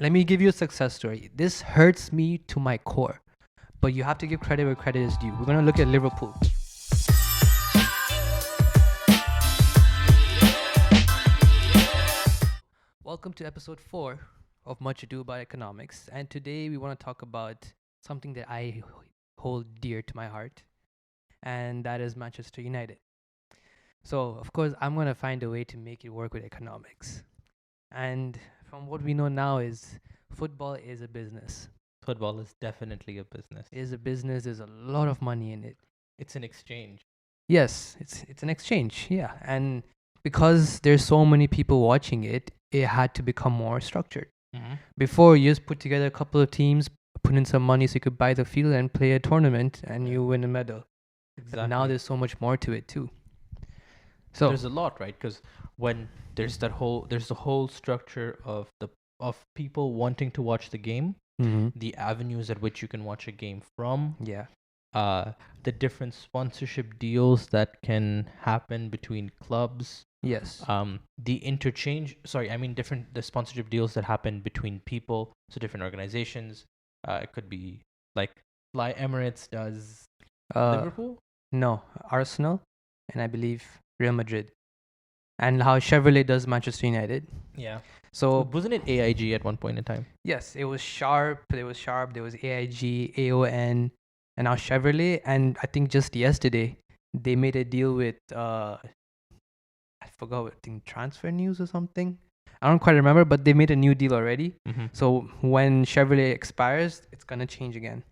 let me give you a success story. This hurts me to my core, but you have to give credit where credit is due. We're going to look at Liverpool. Welcome to episode 4 of Much Ado About Economics. And today we want to talk about something that I hold dear to my heart, and that is Manchester United. So, of course, I'm going to find a way to make it work with economics. And from what we know now is football is a business. Football is definitely a business. It is a business. There's a lot of money in it. It's an exchange. Yes, it's an exchange. Yeah, and because there's so many people watching it, it had to become more structured. Before, you just put together a couple of teams, put in some money so you could buy the field and play a tournament, and you win a medal. Exactly. But now there's so much more to it too. So there's a lot, right? Because when there's the whole structure of people wanting to watch the game, the avenues at which you can watch a game from, yeah, the different sponsorship deals that can happen between clubs, yes, the sponsorship deals that happen between people, so different organizations. It could be like Fly Emirates does Liverpool. No, Arsenal, and I believe Real Madrid, and how Chevrolet does Manchester United. Yeah. So wasn't it AIG at one point in time? yes, it was Sharp. There was AIG, AON, and now Chevrolet. And I think just yesterday they made a deal with I forgot what thing, Transfer News or something. I don't quite remember, but they made a new deal already. So when Chevrolet expires, it's gonna change again.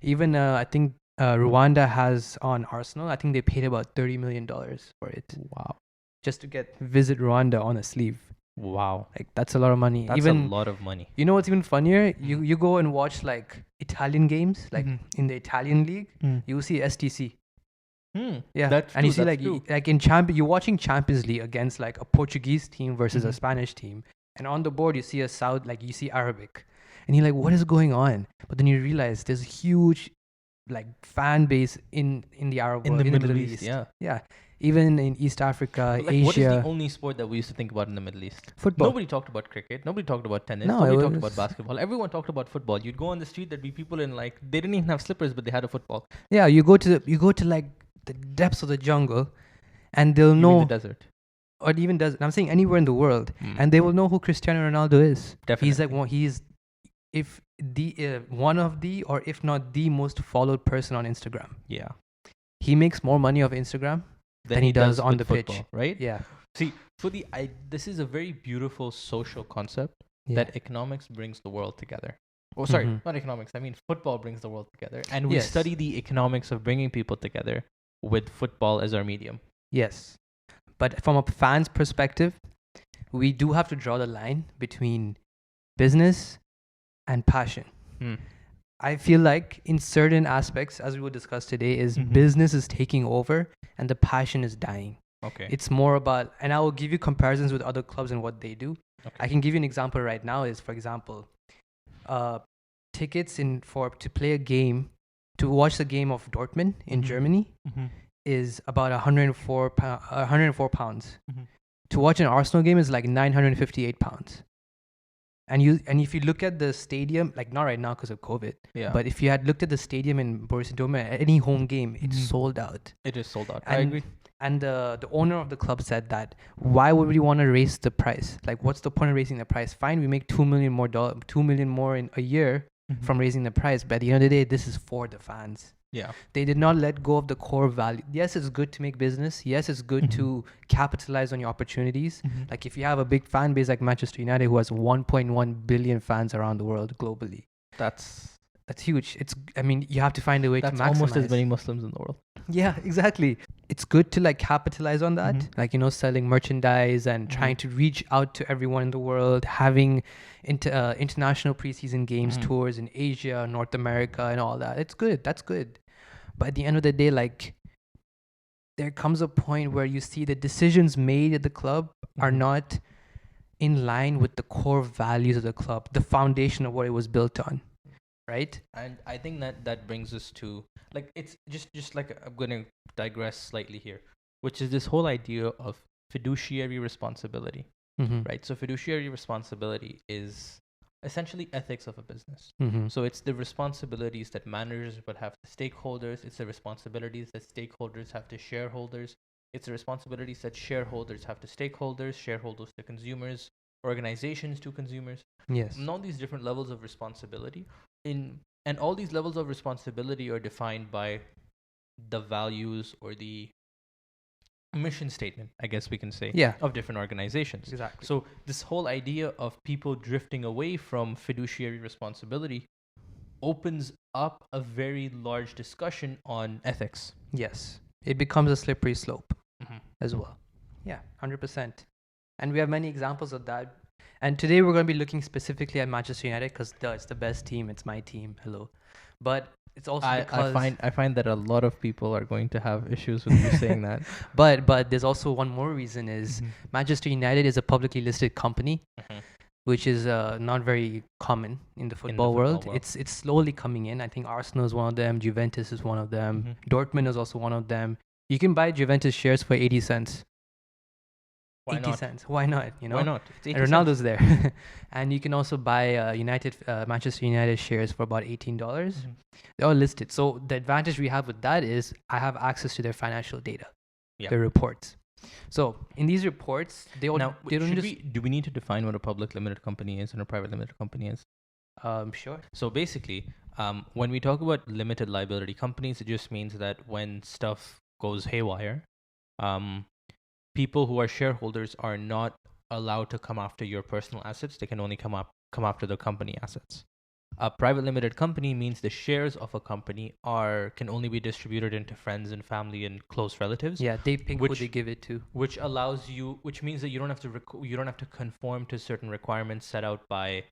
Even I think Rwanda has on Arsenal. I think they paid about $30 million for it. Wow. Just to visit Rwanda on a sleeve. Wow. Like, that's a lot of money. That's even a lot of money. You know what's even funnier? You go and watch like Italian games, like in the Italian league, you see STC. Yeah, that's and true, you see like in you're watching Champions League against like a Portuguese team versus a Spanish team, and on the board you see you see Arabic, and you're like, what is going on? But then you realize there's a huge like fan base in the Arab world, in the Middle East. Yeah. Even in East Africa, like, Asia. What is the only sport that we used to think about in the Middle East? Football. Nobody talked about cricket. Nobody talked about tennis. No, Nobody talked about basketball. Everyone talked about football. You'd go on the street, there'd be people in like, they didn't even have slippers, but they had a football. Yeah, you go to like the depths of the jungle, and they'll know the desert, or even desert. I'm saying anywhere in the world, and they will know who Cristiano Ronaldo is. Definitely. He's like he's if the one of the, or if not the most followed person on Instagram. Yeah. He makes more money off Instagram than he does on the football, pitch, right? Yeah. See, this is a very beautiful social concept that economics brings the world together. Oh, sorry, not economics. I mean, football brings the world together, and we study the economics of bringing people together with football as our medium. Yes, but from a fan's perspective, we do have to draw the line between business and passion. I feel like in certain aspects, as we will discuss today, is business is taking over and the passion is dying. Okay. It's more about, and I will give you comparisons with other clubs and what they do. Okay. I can give you an example right now is, for example, tickets to play a game, to watch the game of Dortmund in Germany is about 104 pounds. To watch an Arsenal game is like 958 pounds. And if you look at the stadium, like not right now because of COVID, but if you had looked at the stadium in Borussia Dortmund at any home game, it's sold out. It is sold out. And, I agree. And the owner of the club said that, why would we want to raise the price? Like, what's the point of raising the price? Fine, we make $2 million more in a year from raising the price, but at the end of the day, this is for the fans. Yeah. They did not let go of the core value. Yes, it's good to make business. Yes, it's good to capitalize on your opportunities. Like if you have a big fan base like Manchester United, who has 1.1 billion fans around the world globally. That's huge. You have to find a way to maximize. That's almost as many Muslims in the world. Yeah, exactly. It's good to like capitalize on that. Like, selling merchandise and trying to reach out to everyone in the world, having international preseason games tours in Asia, North America, and all that. It's good. That's good. But at the end of the day, like, there comes a point where you see the decisions made at the club are not in line with the core values of the club, the foundation of what it was built on, right? And I think that brings us to, like, it's just like, I'm going to digress slightly here, which is this whole idea of fiduciary responsibility, right? So fiduciary responsibility is essentially ethics of a business. Mm-hmm. So it's the responsibilities that managers would have to stakeholders. It's the responsibilities that stakeholders have to shareholders. It's the responsibilities that shareholders have to stakeholders, shareholders to consumers, organizations to consumers. Yes. And all these different levels of responsibility and all these levels of responsibility are defined by the values or the mission statement, I guess we can say, of different organizations. Exactly. So this whole idea of people drifting away from fiduciary responsibility opens up a very large discussion on ethics. Yes. It becomes a slippery slope as well. Yeah, 100%. And we have many examples of that. And today we're going to be looking specifically at Manchester United because it's the best team. It's my team. Hello. But it's also because I find that a lot of people are going to have issues with you saying that. But there's also one more reason is Manchester United is a publicly listed company, which is not very common in the football world. It's slowly coming in. I think Arsenal is one of them. Juventus is one of them. Dortmund is also one of them. You can buy Juventus shares for 80 cents. Why 80 not? cents. Why not? You know? Why not? And Ronaldo's there. And you can also buy Manchester United shares for about $18. They're all listed. So the advantage we have with that is I have access to their financial data, their reports. So in these reports, do we need to define what a public limited company is and a private limited company is? Sure. So basically, when we talk about limited liability companies, it just means that when stuff goes haywire, people who are shareholders are not allowed to come after your personal assets. They can only come after the company assets. A private limited company means the shares of a company can only be distributed into friends and family and close relatives. Yeah, they pick who they give it to. Which means that you don't have to conform to certain requirements set out by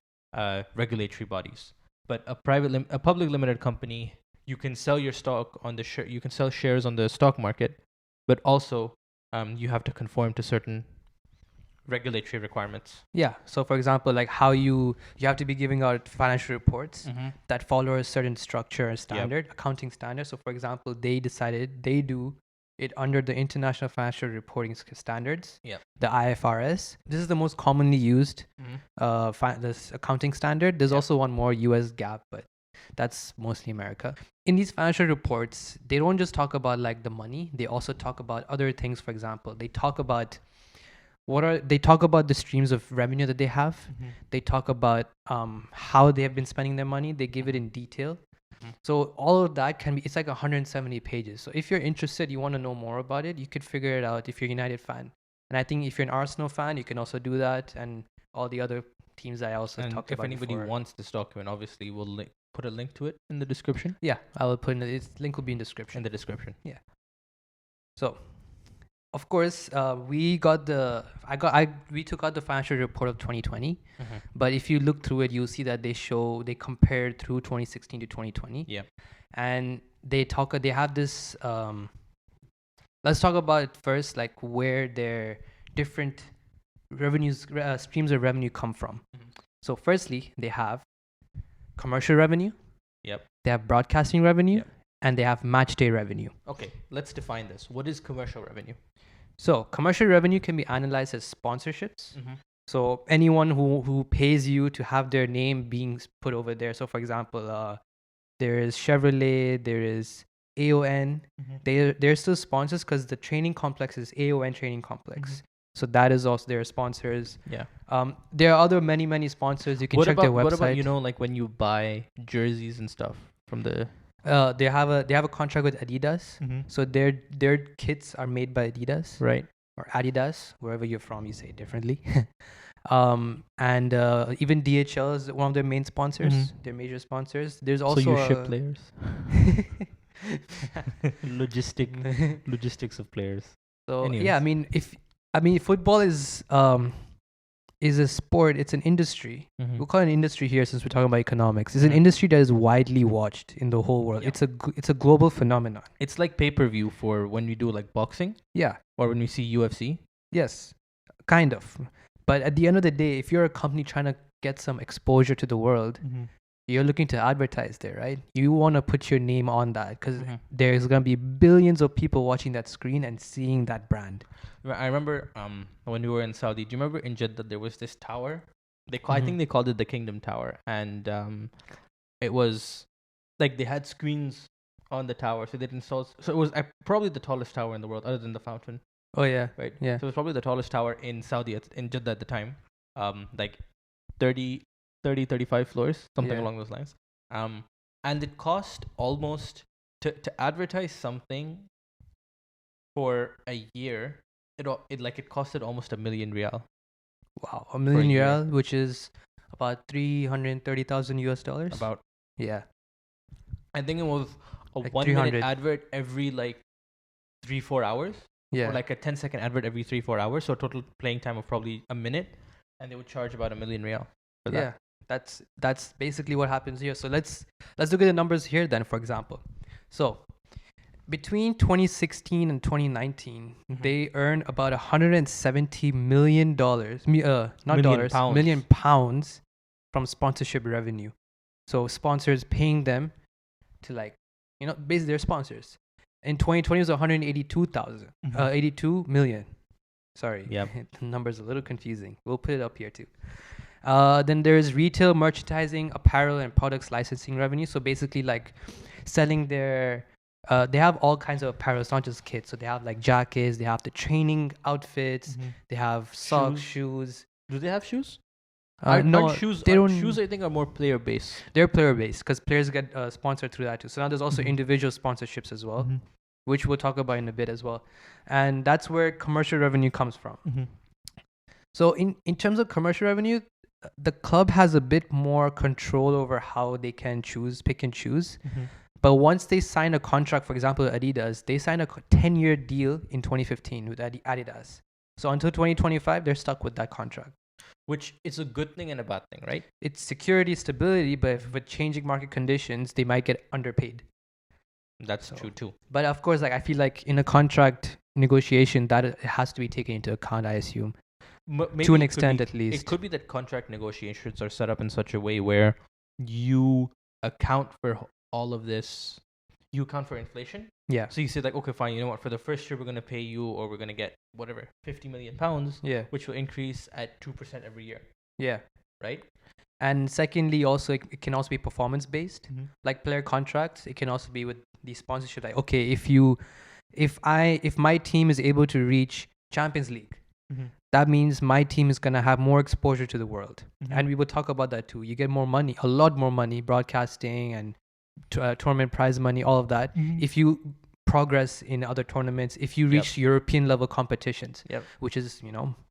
regulatory bodies. But a public limited company, you can sell your stock on you can sell shares on the stock market, but also you have to conform to certain regulatory requirements. Yeah. So for example, like how you have to be giving out financial reports that follow a certain structure and standard, accounting standard. So for example, they decided they do it under the International Financial Reporting Standards, the IFRS. This is the most commonly used this accounting standard. There's also one more, US GAAP, but that's mostly America. In these financial reports, they don't just talk about like the money. They also talk about other things. For example, they talk about the streams of revenue that they have. They talk about how they have been spending their money. They give it in detail. So all of that it's like 170 pages. So if you're interested, you want to know more about it, you could figure it out if you're a United fan. And I think if you're an Arsenal fan, you can also do that, and all the other teams I also talked about. If anybody wants this document, obviously we'll put a link to it in the description. Yeah, I will put link will be in the description. Yeah. So, of course, we took out the financial report of 2020. But if you look through it, you'll see that they compared through 2016 to 2020. Yeah. And they have this. Let's talk about first, like where their different streams of revenue come from. So, firstly, they have commercial revenue. They have broadcasting revenue, and they have match day revenue. Okay, let's define this. What is commercial revenue? So commercial revenue can be analyzed as sponsorships. So anyone who pays you to have their name being put over there. So for example, there is Chevrolet, there is AON. They're still sponsors because the training complex is AON Training Complex. So that is also their sponsors. Yeah. There are many sponsors. You can check their website. What about, like when you buy jerseys and stuff from the... They have a contract with Adidas. So their kits are made by Adidas. Right. Or Adidas, wherever you're from, you say it differently. And even DHL is one of their main sponsors, their major sponsors. There's also... So you ship players? Logistics of players. So anyways. Yeah, football is a sport. It's an industry. We'll call it an industry here since we're talking about economics. It's an industry that is widely watched in the whole world. It's a global phenomenon. It's like pay-per-view for when we do like boxing. Yeah. Or when we see UFC. Yes, kind of. But at the end of the day, if you're a company trying to get some exposure to the world, you're looking to advertise there, right? You want to put your name on that because there's going to be billions of people watching that screen and seeing that brand. I remember when we were in Saudi, do you remember in Jeddah there was this tower I think they called it the Kingdom Tower, and it was like they had screens on the tower, so they installed. So it was probably the tallest tower in the world, other than the fountain. Oh yeah, right. Yeah. So it was probably the tallest tower in Saudi in Jeddah at the time. Like 35 floors, something along those lines. And it cost almost to advertise something for a year. It costed almost $1 million real. Wow, $1 million real, which is about $330,000 US. About. Yeah. I think it was a like 1 minute advert every like 3-4 hours. Yeah. Or like a 10-second advert every 3-4 hours. So total playing time of probably a minute, and they would charge about $1 million real for that. Yeah. That's basically what happens here. So let's look at the numbers here then, for example. So between 2016 and 2019, they earned about $170 million, million pounds from sponsorship revenue. So sponsors paying them to basically they're sponsors. In 2020, it was 82 million. Sorry. Yeah. The number's a little confusing. We'll put it up here too. Then there's retail merchandising, apparel, and products licensing revenue. So basically like selling their... they have all kinds of apparel. It's not just kits. So they have like jackets. They have the training outfits. They have socks, shoes. Do they have shoes? No, shoes. They don't. Shoes, I think, are more player based. They're player based because players get sponsored through that too. So now there's also individual sponsorships as well, which we'll talk about in a bit as well. And that's where commercial revenue comes from. So in terms of commercial revenue, the club has a bit more control over how they can pick and choose. But once they sign a contract, for example, Adidas, they signed a 10-year deal in 2015 with Adidas. So until 2025, they're stuck with that contract. Which is a good thing and a bad thing, right? It's security, stability, but with changing market conditions, they might get underpaid. That's true too. But of course, like I feel like in a contract negotiation, that it has to be taken into account, I assume. To an extent, at least. It could be that contract negotiations are set up in such a way where you account for all of this. You account for inflation. Yeah. So you say like, okay, fine. You know what? For the first year, we're going to pay you, or we're going to get whatever, 50 million pounds. Yeah. Which will increase at 2% every year. Yeah. Right. And secondly, also it can also be performance based, like player contracts. It can also be with the sponsorship. Like, okay, if my team is able to reach Champions League, that means my team is gonna have more exposure to the world, and we will talk about that too. You get more money, a lot more money, broadcasting and tournament prize money, all of that. If you progress in other tournaments, if you reach European level competitions, which is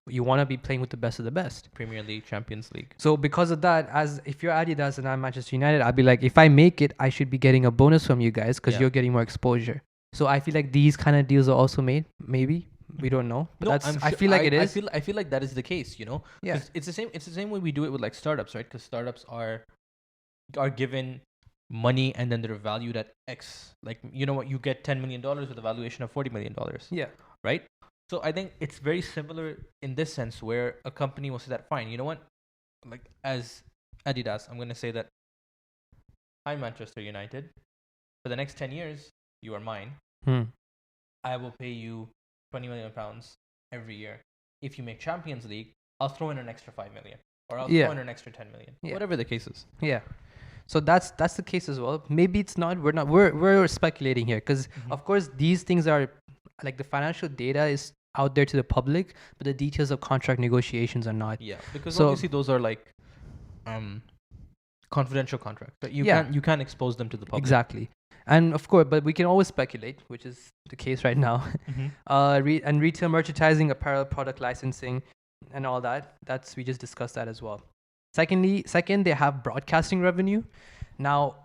you want to be playing with the best of the best. Premier League, Champions League. So because of that, as if you're Adidas and I'm Manchester United, I'd be like, if I make it, I should be getting a bonus from you guys because you're getting more exposure. So I feel like these kind of deals are also made. Maybe we don't know, but I feel like it is. I feel like that is the case. Yeah. It's the same way we do it with like startups, right? Because startups are given money and then they're valued at X. Like, you know what, you get $10 million with a valuation of $40 million. Yeah. Right? So I think it's very similar in this sense where a company will say that, fine, you know what? Like as Adidas, I'm going to say that, hi Manchester United, for the next 10 years, you are mine. I will pay you 20 million pounds every year. If you make Champions League, I'll throw in an extra 5 million or I'll throw in an extra 10 million. Whatever the case is. Yeah. So that's the case as well. Maybe it's not. We're speculating here because of course these things are like the financial data is out there to the public, but the details of contract negotiations are not. Yeah, because obviously those are like confidential contracts, but you can't expose them to the public. Exactly. And of course, but we can always speculate, which is the case right now. And retail merchandising, apparel, product licensing, and all that. We just discussed that as well. Second, they have broadcasting revenue. Now,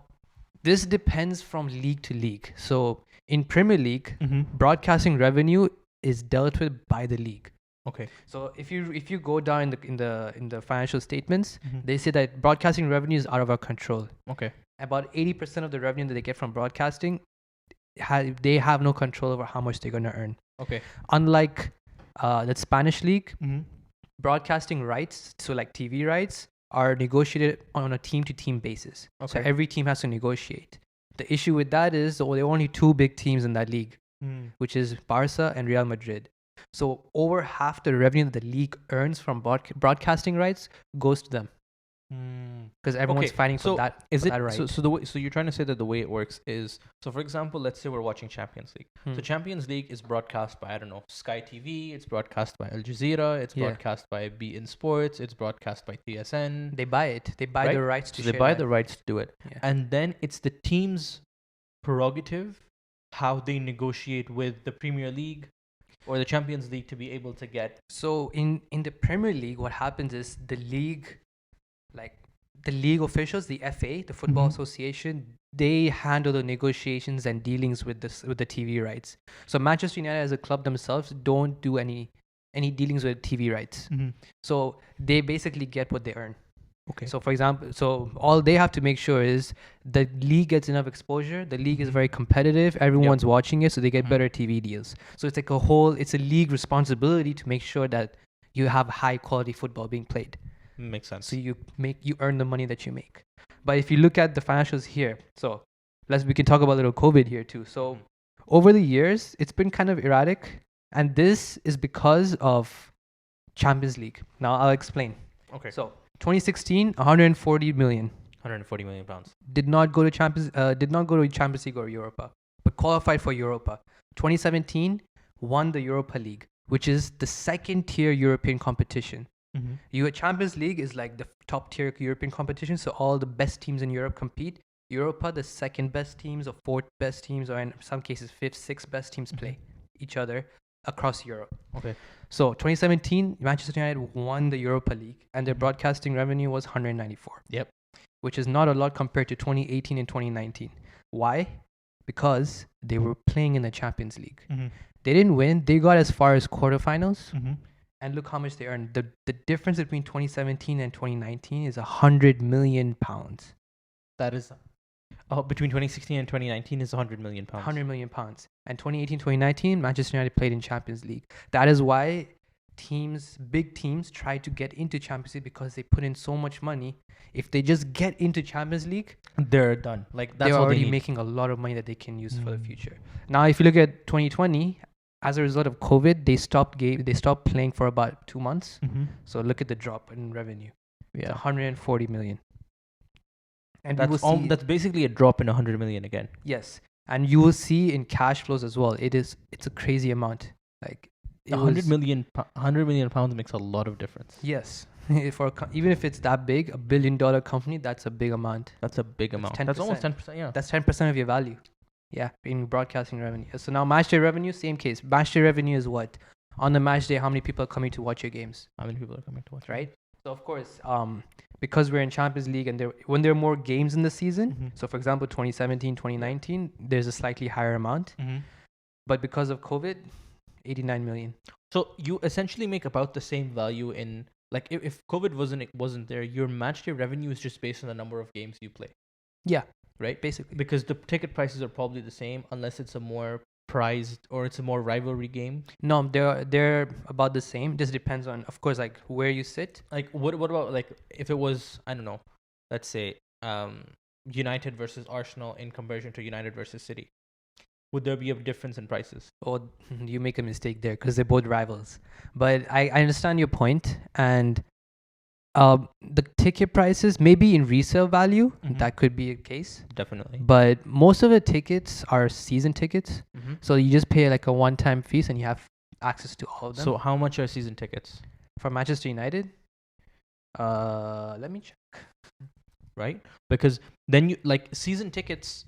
this depends from league to league. So in Premier League, broadcasting revenue is dealt with by the league. Okay. So if you go down in the financial statements, they say that broadcasting revenue is out of our control. Okay. About 80% of the revenue that they get from broadcasting, they have no control over how much they're going to earn. Okay. Unlike the Spanish league, broadcasting rights, so like TV rights, are negotiated on a team-to-team basis. Okay. So every team has to negotiate. The issue with that is there are only two big teams in that league, which is Barca and Real Madrid. So over half the revenue that the league earns from broadcasting rights goes to them. Because everyone's fighting for that. Is it that right. so? The way, so you're trying to say that the way it works is, so for example, let's say we're watching Champions League. So Champions League is broadcast by, I don't know, Sky TV. It's broadcast by Al Jazeera. It's broadcast by beIN Sports. It's broadcast by TSN. They buy it. They buy the rights to. So they buy the rights to do it, and then it's the team's prerogative how they negotiate with the Premier League or the Champions League to be able to get. So in the Premier League, what happens is the league officials, the FA, the Football Association, they handle the negotiations and dealings with the TV rights. So Manchester United as a club themselves don't do any dealings with TV rights. So they basically get what they earn. Okay. So for example, all they have to make sure is the league gets enough exposure. The league is very competitive. Everyone's watching it, so they get better TV deals. So it's like it's a league responsibility to make sure that you have high quality football being played. Makes sense. So you earn the money that you make. But if you look at the financials here, so we can talk about a little COVID here too. So over the years, it's been kind of erratic, and this is because of Champions League. Now I'll explain. Okay. So 2016, 140 million. 140 million pounds. Did not go to Champions League or Europa, but qualified for Europa. 2017, won the Europa League, which is the second tier European competition. Champions League is like the top tier European competition, so all the best teams in Europe compete. Europa, the second best teams or fourth best teams, or in some cases fifth, sixth best teams play each other across Europe. Okay. So 2017, Manchester United won the Europa League, and their broadcasting revenue was 194. Yep. Which is not a lot compared to 2018 and 2019. Why? Because they were playing in the Champions League. They didn't win. They got as far as quarterfinals. And look how much they earned. The difference between 2017 and 2019 is 100 million pounds. That is, between 2016 and 2019 is 100 million pounds. 100 million pounds. And 2018, 2019, Manchester United played in Champions League. That is why big teams try to get into Champions League, because they put in so much money. If they just get into Champions League, they're done. Like that's they're all already they need. making a lot of money that they can use for the future. Now, if you look at 2020, as a result of COVID, they stopped playing for about 2 months. So look at the drop in revenue. It's 140 million. And that's basically a drop in 100 million again. Yes. And you will see in cash flows as well. It's a crazy amount. Like 100 million pounds makes a lot of difference. Yes. Even if it's that big, $1 billion company, that's a big amount. That's a big amount. 10%. That's almost 10%. Yeah. That's 10% of your value. Yeah, in broadcasting revenue. So now match day revenue, same case. Match day revenue is what? On the match day, how many people are coming to watch your games? How many people are coming to watch? Right? So of course, because we're in Champions League and when there are more games in the season, so for example, 2017, 2019, there's a slightly higher amount. But because of COVID, 89 million. So you essentially make about the same value in, like, if COVID wasn't there, your match day revenue is just based on the number of games you play. Yeah. Right? Basically. Because the ticket prices are probably the same unless it's a more prized or it's a more rivalry game. No, they're about the same. This depends on, of course, like where you sit. Like what about like if it was, I don't know, let's say United versus Arsenal in comparison to United versus City. Would there be a difference in prices? Oh, you make a mistake there because they're both rivals. But I understand your point, and the ticket prices, maybe in resale value, that could be a case. Definitely. But most of the tickets are season tickets. So you just pay like a one-time fees and you have access to all of them. So how much are season tickets? For Manchester United? Let me check. Right? Because then you, like, season tickets,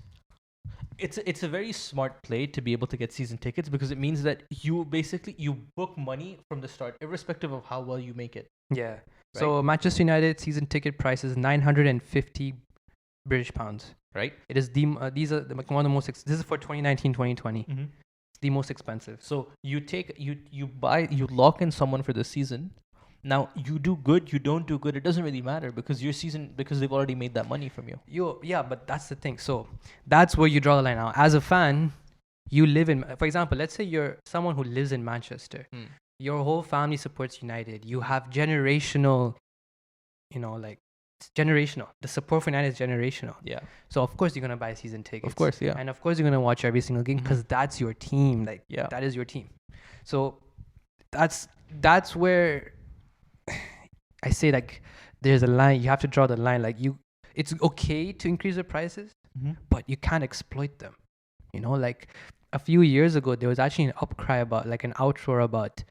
it's a very smart play to be able to get season tickets, because it means that you book money from the start, irrespective of how well you make it. Yeah. Right? So Manchester United season ticket price is 950 British pounds. Right. It is these are one of the most. This is for 2019-2020. It's the most expensive. So you lock in someone for the season. Now you do good, you don't do good. It doesn't really matter because they've already made that money from you. Yeah, but that's the thing. So that's where you draw the line. Now, as a fan, you live in. For example, let's say you're someone who lives in Manchester. Your whole family supports United. You have generational, it's generational. The support for United is generational. Yeah. So of course you're gonna buy season tickets. Of course, yeah. And of course you're gonna watch every single game because that's your team. That is your team. So that's where I say, like, there's a line. You have to draw the line. Like, it's okay to increase the prices, but you can't exploit them. You know, like a few years ago, there was actually an outcry about, like, an outroar about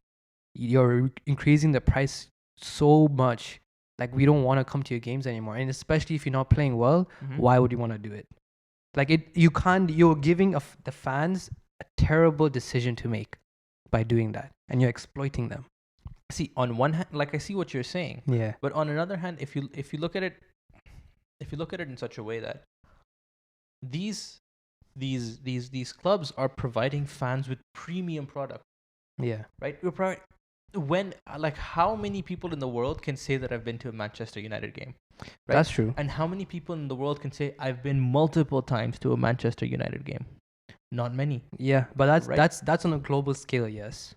you're increasing the price so much. Like, we don't want to come to your games anymore. And especially if you're not playing well, why would you want to do it? Like, you're giving the fans a terrible decision to make by doing that. And you're exploiting them. See, on one hand, like, I see what you're saying. Yeah. But on another hand, if you look at it in such a way that these clubs are providing fans with premium product. Yeah. Right? How many people in the world can say that I've been to a Manchester United game? Right? That's true. And how many people in the world can say I've been multiple times to a Manchester United game? Not many. Yeah, but that's on a global scale, yes.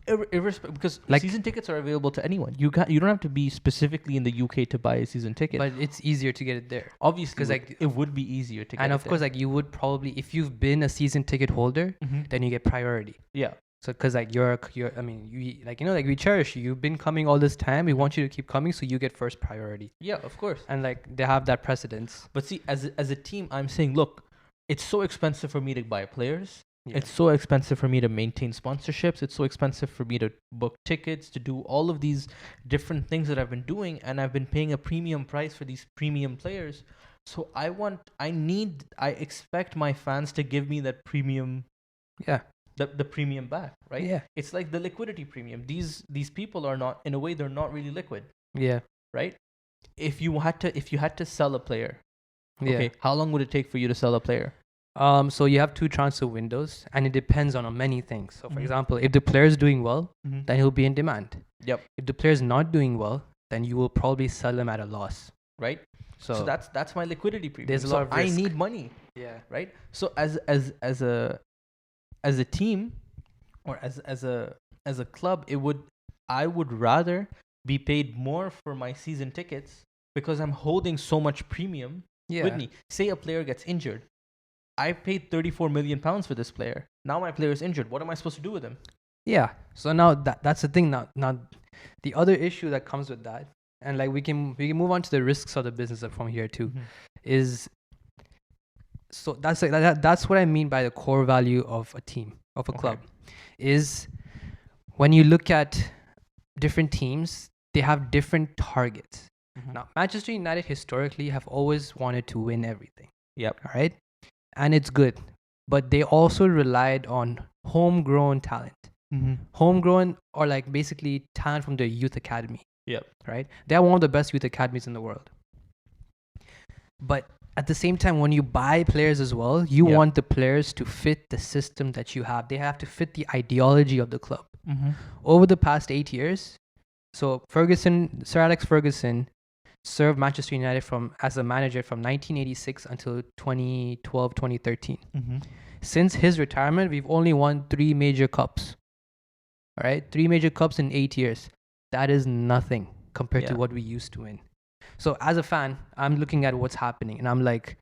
Because season tickets are available to anyone. You don't have to be specifically in the UK to buy a season ticket. But it's easier to get it there. Obviously, because it would be easier to get it there. And of course, like, you would probably, if you've been a season ticket holder, then you get priority. Yeah. So, because, like, we cherish you. You've been coming all this time. We want you to keep coming, so you get first priority. Yeah, of course. And, like, they have that precedence. But see, as a team, I'm saying, look, it's so expensive for me to buy players. Yeah. It's so expensive for me to maintain sponsorships. It's so expensive for me to book tickets, to do all of these different things that I've been doing, and I've been paying a premium price for these premium players. So I expect my fans to give me that premium. Yeah. The premium back, right? Yeah. It's like the liquidity premium. These people are not, in a way, they're not really liquid. Yeah. Right? If you had to sell a player, okay, how long would it take for you to sell a player? So you have 2 transfer windows, and it depends on many things. So, for example, if the player is doing well, then he'll be in demand. Yep. If the player is not doing well, then you will probably sell him at a loss. Right. So that's my liquidity premium. There's a lot of risk. I need money. Yeah. Right. So as a team, or as a club, I would rather be paid more for my season tickets because I'm holding so much premium with me. Say a player gets injured. I paid £34 million for this player. Now my player is injured. What am I supposed to do with him? Yeah. So now that's the thing. Now the other issue that comes with that, and, like, we can move on to the risks of the business from here too, is, so that's what I mean by the core value of a team, of a club, is when you look at different teams, they have different targets. Now, Manchester United historically have always wanted to win everything. Yep. All right. And it's good, but they also relied on homegrown talent. Homegrown, or, like, basically talent from their youth academy. Yep. Right? They're one of the best youth academies in the world. But at the same time, when you buy players as well, you want the players to fit the system that you have. They have to fit the ideology of the club. Over the past 8 years, so Sir Alex Ferguson served Manchester United as a manager from 1986 until 2012, 2013. Since his retirement, we've only won 3 major cups. All right? 3 major cups in 8 years. That is nothing compared to what we used to win. So as a fan, I'm looking at what's happening, and I'm like,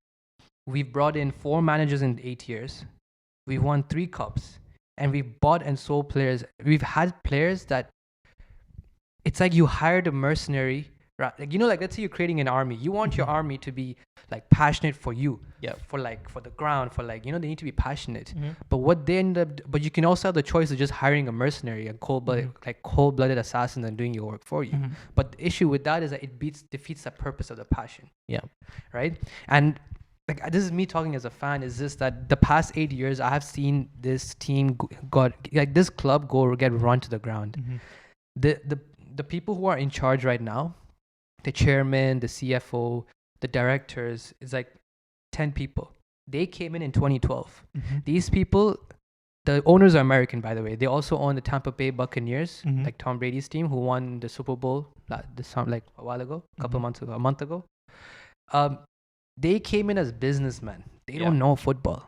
we've brought in 4 managers in 8 years. We've won 3 cups, and we've bought and sold players. We've had players that, it's like you hired a mercenary. Like, like, let's say you're creating an army. You want your army to be, like, passionate for you. Yeah. For the ground, for, like, they need to be passionate. But what they end up, but you can also have the choice of just hiring a mercenary, a cold-blooded assassin, and doing your work for you. But the issue with that is that it defeats the purpose of the passion. Yeah. Right. And, like, this is me talking as a fan. Is this that the past 8 years I have seen this team this club get run to the ground. The people who are in charge right now, the chairman, the CFO, the directors, is like 10 people. They came in 2012. These people, the owners are American, by the way. They also own the Tampa Bay Buccaneers, like Tom Brady's team, who won the Super Bowl a while ago, a month ago. They came in as businessmen. They don't know football.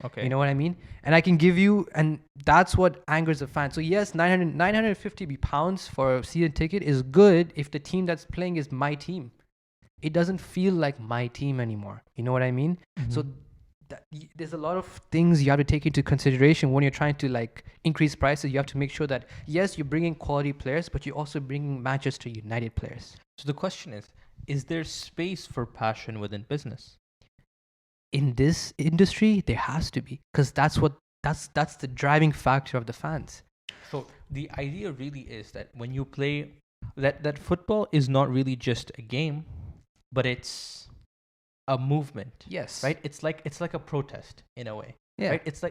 Okay. You know what I mean? And I can give you, and that's what angers a fan. So yes, 950 pounds for a season ticket is good if the team that's playing is my team. It doesn't feel like my team anymore. You know what I mean? So there's a lot of things you have to take into consideration when you're trying to like increase prices. You have to make sure that yes, you're bringing quality players, but you're also bringing Manchester United players. So the question is there space for passion within business? In this industry, there has to be, because that's the driving factor of the fans. So the idea really is that when you play, that football is not really just a game, but it's a movement. Yes. Right? It's like a protest in a way. Yeah. Right? It's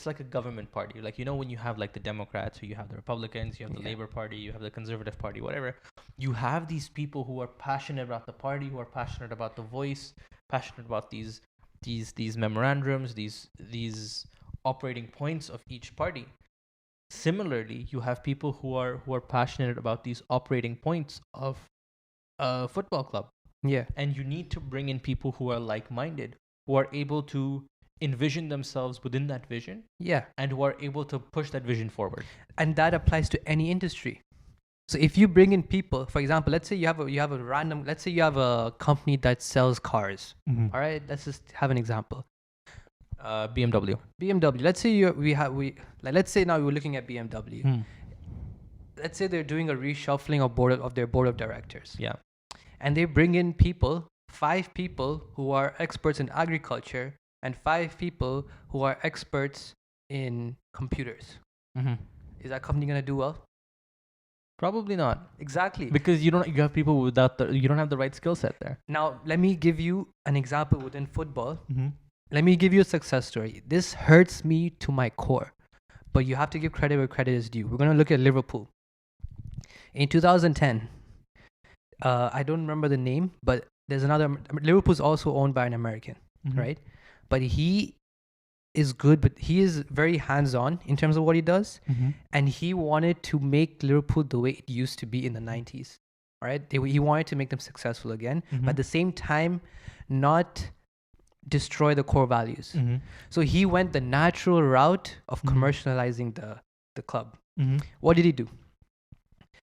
like a government party. Like, you know, when you have like the Democrats, or you have the Republicans, you have the Labour Party, you have the Conservative Party, whatever. You have these people who are passionate about the party, who are passionate about the voice, passionate about these memorandums, these operating points of each party. Similarly, you have people who are passionate about these operating points of a football club. Yeah. And you need to bring in people who are like-minded, who are able to envision themselves within that vision. Yeah. And who are able to push that vision forward. And that applies to any industry. So if you bring in people, for example, let's say you have a company that sells cars. Mm-hmm. All right, let's just have an example. BMW. Let's say let's say now we're looking at BMW. Let's say they're doing a reshuffling of their board of directors. Yeah. And they bring in 5 people who are experts in agriculture and 5 people who are experts in computers. Mm-hmm. Is that company gonna do well? Probably not. Exactly. Because you have people you don't have the right skill set there. Now, let me give you an example within football. Mm-hmm. Let me give you a success story. This hurts me to my core, but you have to give credit where credit is due. We're going to look at Liverpool. In 2010, I don't remember the name, but there's another. Liverpool's also owned by an American, right? But he is good, but he is very hands-on in terms of what he does. And he wanted to make Liverpool the way it used to be in the 90s, right? He wanted to make them successful again, but at the same time, not destroy the core values. So he went the natural route of commercializing the club. What did he do?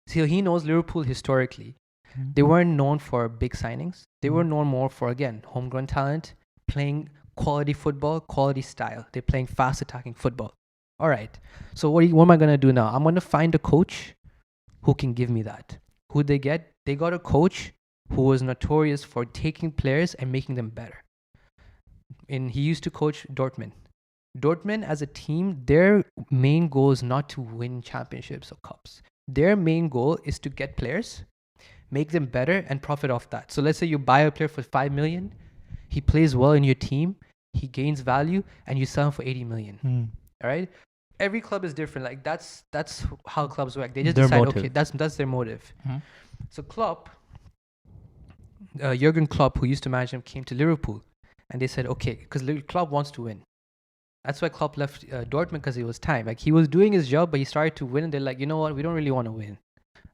So he knows Liverpool historically. They weren't known for big signings. They were known more for, again, homegrown talent, playing quality football, quality style. They're playing fast attacking football. All right. So what am I going to do now? I'm going to find a coach who can give me that. Who'd they get? They got a coach who was notorious for taking players and making them better. And he used to coach Dortmund. Dortmund as a team, their main goal is not to win championships or cups. Their main goal is to get players, make them better, and profit off that. So let's say you buy a player for 5 million, he plays well in your team, he gains value, and you sell him for 80 million. All right? Every club is different. Like that's how clubs work. They just decide, motive. Okay, that's their motive. So Klopp, Jurgen Klopp, who used to manage him, came to Liverpool. And they said, okay, because Klopp wants to win. That's why Klopp left Dortmund, because it was time. Like, he was doing his job, but he started to win. And they're like, you know what? We don't really want to win.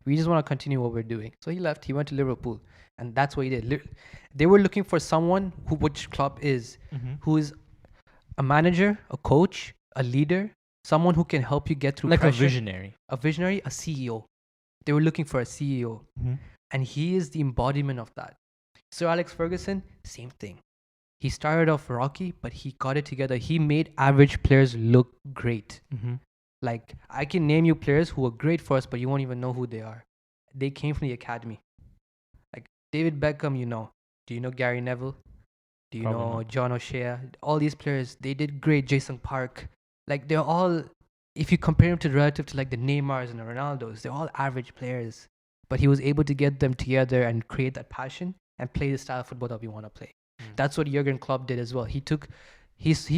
We just want to continue what we're doing. So he left. He went to Liverpool. And that's what he did. They were looking for someone which Klopp is, who is a manager, a coach, a leader, someone who can help you get through pressure. Like a visionary. A visionary, a CEO. They were looking for a CEO. And he is the embodiment of that. Sir Alex Ferguson, same thing. He started off rocky, but he got it together. He made average players look great. Like, I can name you players who were great for us, but you won't even know who they are. They came from the academy. Like, David Beckham, you know. Do you know Gary Neville? Do you know John O'Shea? All these players, they did great. Jason Park. Like, they're all, if you compare them to relative to like the Neymars and the Ronaldos, they're all average players. But he was able to get them together and create that passion and play the style of football that we want to play. That's what Jurgen Klopp did as well. He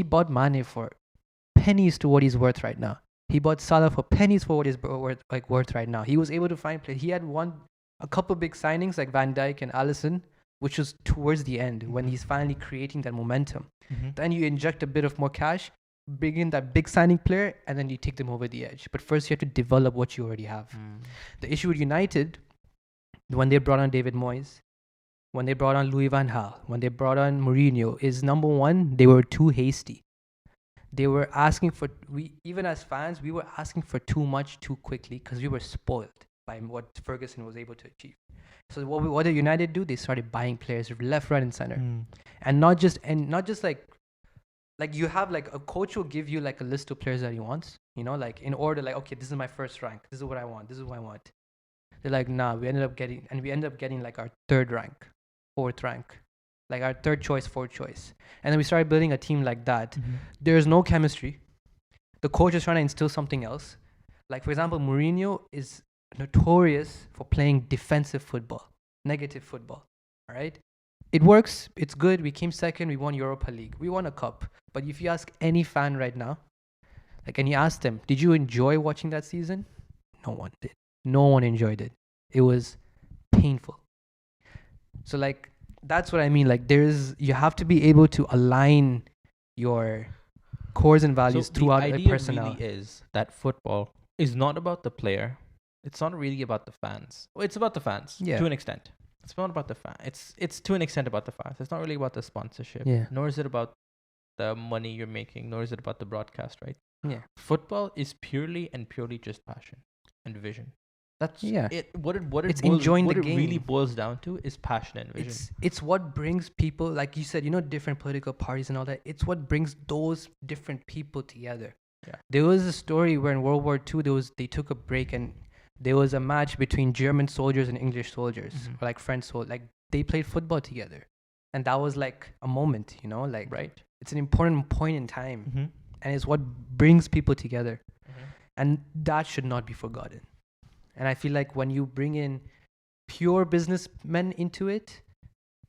bought Mane for pennies to what he's worth right now. He bought Salah for pennies for what he's worth right now. He was able to find players. He had a couple big signings like Van Dijk and Alisson, which was towards the end when he's finally creating that momentum. Then you inject a bit of more cash, bring in that big signing player, and then you take them over the edge. But first you have to develop what you already have. The issue with United, when they brought on David Moyes, when they brought on Louis van Gaal, when they brought on Mourinho, is number one, they were too hasty. They were asking for, even as fans, we were asking for too much too quickly because we were spoiled by what Ferguson was able to achieve. So what did United do? They started buying players left, right, and center, and not just like like you have like a coach will give you like a list of players that he wants, you know, like in order, like, okay, this is my first rank, this is what I want, this is what I want. They're like, nah, we ended up getting like our third rank, fourth rank, like our third choice, fourth choice. And then we started building a team like that. There's no chemistry. The coach is trying to instill something else. Like, for example, Mourinho is notorious for playing defensive football, negative football. All right? It works. It's good. We came second. We won Europa League. We won a cup. But if you ask any fan right now, like, and you ask them, did you enjoy watching that season? No one did. No one enjoyed it. It was painful. So, like, that's what I mean. Like, you have to be able to align your cores and values throughout a personnel. Really is that football is not about the player. It's not really about the fans. Well, it's about the fans to an extent. It's not about the fans. It's to an extent about the fans. It's not really about the sponsorship. Yeah. Nor is it about the money you're making. Nor is it about the broadcast, right? Yeah. Football is purely just passion and vision. That's it. What it really boils down to is passion and vision. It's what brings people, like you said, you know, different political parties and all that. It's what brings those different people together. Yeah. There was a story where in World War II they took a break and there was a match between German soldiers and English soldiers, or like French soldiers. Like they played football together, and that was like a moment, you know, like it's an important point in time, and it's what brings people together, and that should not be forgotten. And I feel like when you bring in pure businessmen into it,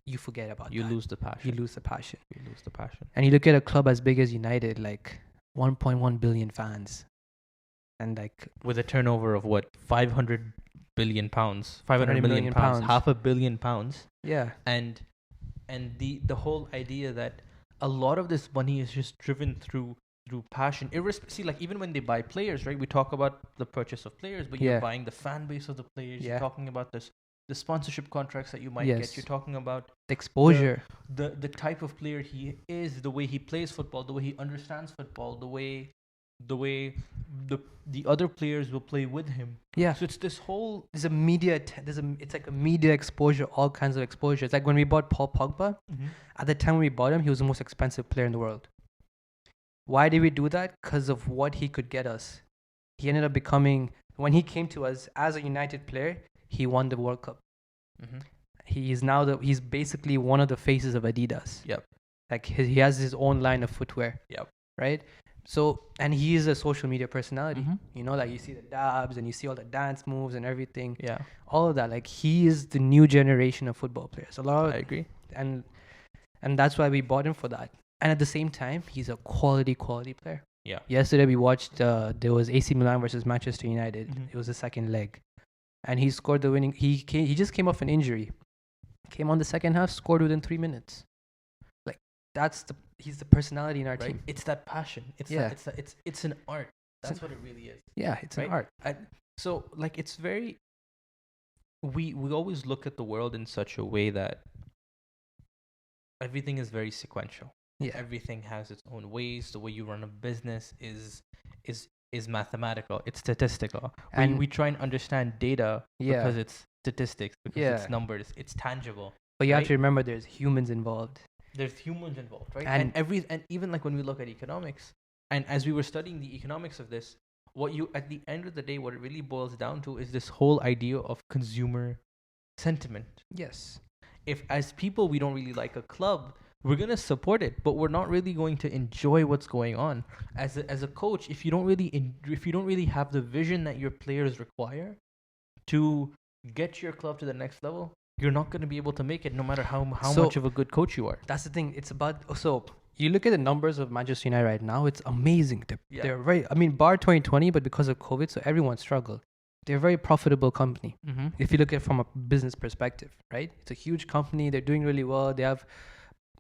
you forget about that. You lose the passion. You lose the passion. And you look at a club as big as United, like 1.1 billion fans. And like with a turnover of what, 500 billion pounds, 500 million pounds, £500 million. Yeah. And the whole idea that a lot of this money is just driven through passion. See, like even when they buy players, right? We talk about the purchase of players, but you're buying the fan base of the players. You're talking about the sponsorship contracts that you might get. You're talking about the exposure, the type of player he is, the way he plays football, the way he understands football, the way the other players will play with him. Yeah. So it's this whole it's like a media exposure, all kinds of exposure. It's like when we bought Paul Pogba. At the time we bought him, he was the most expensive player in the world. Why did we do that? Because of what he could get us. He ended up becoming, when he came to us as a United player, he won the World Cup. He's basically one of the faces of Adidas. Yep. Like he has his own line of footwear. Yep. Right? So, and he is a social media personality. You know, like you see the dabs and you see all the dance moves and everything. Yeah. All of that. Like he is the new generation of football players. I agree. And that's why we bought him for that. And at the same time, he's a quality player. Yeah. Yesterday we watched, there was AC Milan versus Manchester United. It was the second leg. And he scored the winning. He just came off an injury. Came on the second half, scored within 3 minutes. Like he's the personality in our team. It's that passion. It's an art. That's what it really is. Yeah, it's an art. So like it's very. We always look at the world in such a way that everything is very sequential. Yeah. Everything has its own ways. The way you run a business is mathematical. It's statistical. And we try and understand data because it's statistics, because it's numbers, it's tangible. But you have to remember there's humans involved. There's humans involved, right? And even like when we look at economics, and as we were studying the economics of this, at the end of the day, what it really boils down to is this whole idea of consumer sentiment. Yes. If as people we don't really like a club, we're gonna support it, but we're not really going to enjoy what's going on. As a coach, if you don't really have the vision that your players require to get your club to the next level, you're not going to be able to make it, no matter how much of a good coach you are. That's the thing. It's about you look at the numbers of Manchester United right now. It's amazing. They're very. I mean, bar 2020, but because of COVID, so everyone struggled. They're a very profitable company. If you look at it from a business perspective, right? It's a huge company. They're doing really well.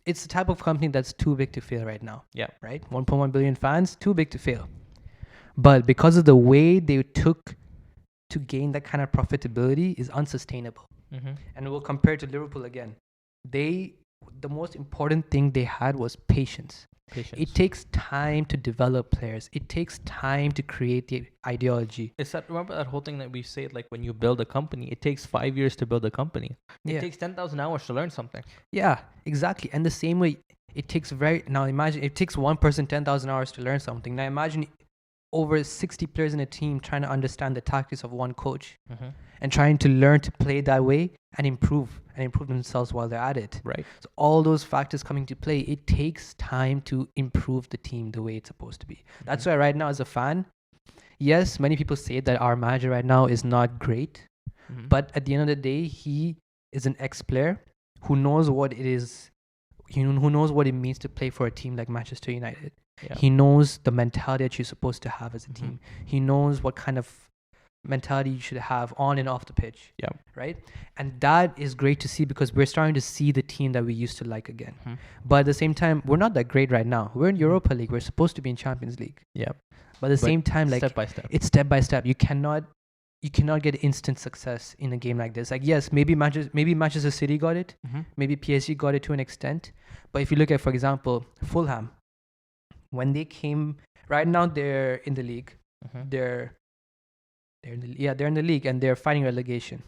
It's the type of company that's too big to fail right now. Yeah. Right? 1.1 billion fans, too big to fail. But because of the way they took to gain that kind of profitability is unsustainable. And we'll compare it to Liverpool again. The most important thing they had was patience. It takes time to develop players. It takes time to create the ideology. Remember that whole thing that we say, like when you build a company, it takes 5 years to build a company. It takes 10,000 hours to learn something. Yeah, exactly. And the same way, it takes imagine it takes one person 10,000 hours to learn something. Now imagine over 60 players in a team trying to understand the tactics of one coach and trying to learn to play that way and improve themselves while they're at it. Right. So all those factors coming to play, it takes time to improve the team the way it's supposed to be. That's why right now as a fan, yes, many people say that our manager right now is not great, but at the end of the day, he is an ex-player who knows what it is, who knows what it means to play for a team like Manchester United. Yeah. He knows the mentality that you're supposed to have as a team. He knows what kind of mentality you should have on and off the pitch. Yeah. Right? And that is great to see because we're starting to see the team that we used to like again. But at the same time, we're not that great right now. We're in Europa League. We're supposed to be in Champions League. Yeah. But at the same time, like step by step. It's step by step. You cannot get instant success in a game like this. Like, yes, maybe Manchester City got it. Maybe PSG got it to an extent. But if you look at, for example, Fulham, when they came, right now they're in the league. They're in the league and they're fighting relegation.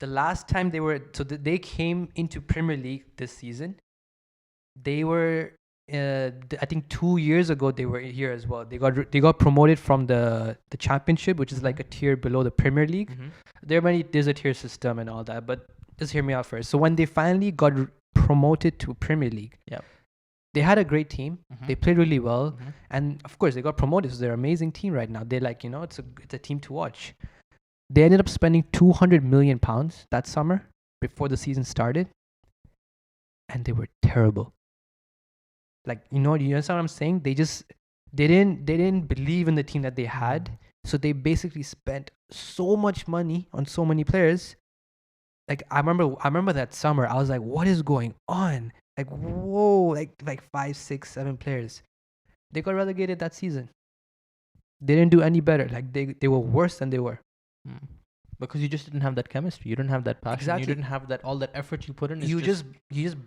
The last time they came into Premier League this season, they were I think 2 years ago they were here as well. They got promoted from the Championship, which is like a tier below the Premier League. There's a tier system and all that, but just hear me out first. So when they finally got promoted to Premier League, they had a great team. They played really well, and of course they got promoted. So they're an amazing team right now. They're like, it's a team to watch. They ended up spending £200 million that summer before the season started, and they were terrible. Like, you understand what I'm saying? They didn't believe in the team that they had, so they basically spent so much money on so many players. Like I remember that summer, I was like, what is going on? Like, whoa, like 5, 6, 7 players. They got relegated that season. They didn't do any better. Like they were worse than they were. Because you just didn't have that chemistry. You didn't have that passion. Exactly. You didn't have all that effort you put in. You just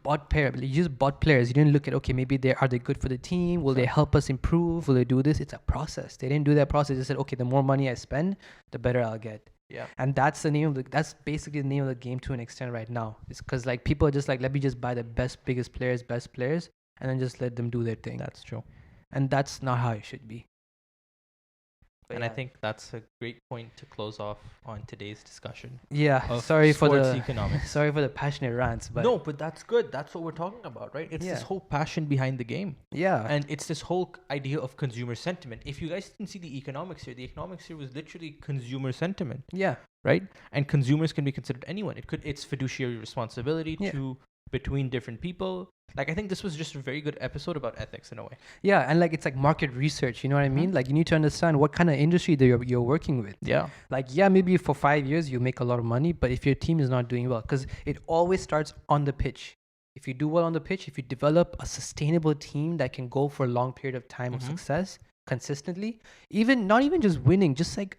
bought players. You just bought players. You didn't look at, okay, maybe are they good for the team? Will they help us improve? Will they do this? It's a process. They didn't do that process. They said, okay, the more money I spend, the better I'll get. Yeah. And that's basically the name of the game to an extent right now. It's because like people are just like, let me just buy the best players, and then just let them do their thing. That's true. And that's not how it should be. And I think that's a great point to close off on today's discussion. Yeah, sorry for economics. Sorry for the passionate rants, but no, but that's good. That's what we're talking about, right? It's this whole passion behind the game. Yeah, and it's this whole idea of consumer sentiment. If you guys didn't see the economics here was literally consumer sentiment. Yeah, right. And consumers can be considered anyone. It's fiduciary responsibility to between different people. Like, I think this was just a very good episode about ethics in a way. Yeah, and like it's like market research, you know what I mean? Like you need to understand what kind of industry that you're working with. Yeah. Like, maybe for 5 years you make a lot of money, but if your team is not doing well, because it always starts on the pitch. If you do well on the pitch, if you develop a sustainable team that can go for a long period of time of success consistently, not even just winning, just like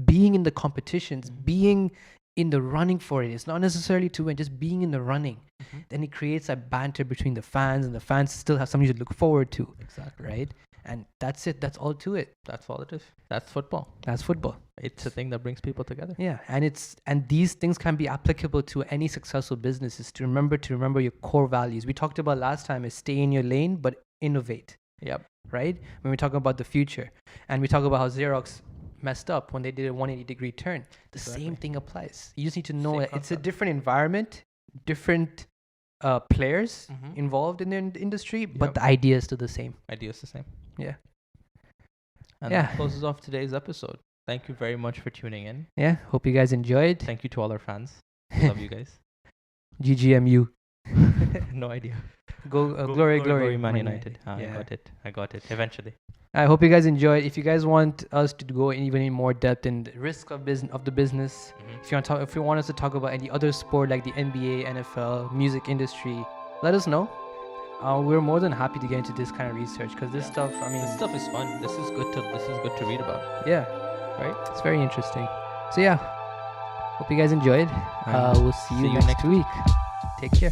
being in the competitions, being in the running for it. It's not necessarily to win, just being in the running. Then it creates a banter between the fans, and the fans still have something to look forward to. Exactly. Right? And that's it. That's all to it. That's all it is. That's football. It's a thing that brings people together. Yeah. And these things can be applicable to any successful businesses. To remember your core values. We talked about last time is stay in your lane, but innovate. Yep. Right? When we talk about the future. And we talk about how Xerox messed up when they did a 180-degree turn. The same thing applies. You just need to know that it's a different environment, different players involved in the industry, but the idea is still the same. Yeah. And that closes off today's episode. Thank you very much for tuning in. Yeah, hope you guys enjoyed. Thank you to all our fans. Love you guys. GGMU. No idea. Glory, Man United. I got it. Eventually. I hope you guys enjoyed. If you guys want us to go even in more depth in the risk of the business, if you want us to talk about any other sport like the NBA, NFL, music industry, let us know. We're more than happy to get into this kind of research because this stuff. This stuff is fun. This is good to read about. Yeah, right. It's very interesting. So yeah, hope you guys enjoyed. We'll see you next week. Take care.